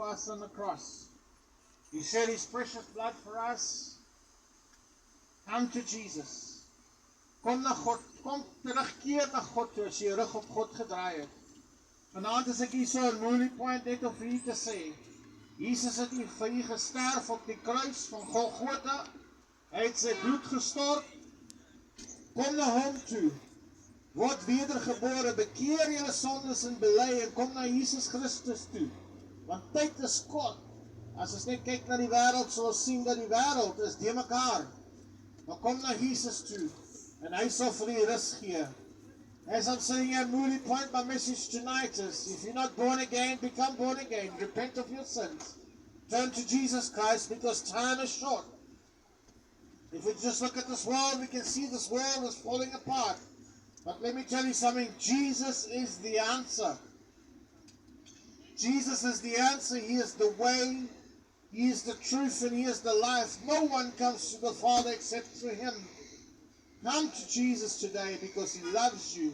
for us on the cross. He shed His precious blood for us. Come to Jesus. Kom na God. Kom terugkeer na God toe as jy jou rug op God gedraai het. Vanaand is ek hier so 'n Mooney Point net om vir u te sê. Jesus het vir u gesterf op die kruis van Golgotha. Hy het sy bloed gestort. Kom na hom toe. Word wedergebore, bekeer julle sondes en bely en kom na Jesus Christus toe. Want tyd is kort. As ons net kyk na die wêreld, sal ons sien dat die wêreld is de mekaar. Maar kom na Jesus toe en hy sal vir u rus gee. As I'm saying at Mooney Point, my message tonight is, if you're not born again, become born again. Repent of your sins. Turn to Jesus Christ because time is short. If we just look at this world, we can see this world is falling apart. But let me tell you something, Jesus is the answer. Jesus is the answer. He is the way, He is the truth, and He is the life. No one comes to the Father except through Him. Come to Jesus today because He loves you.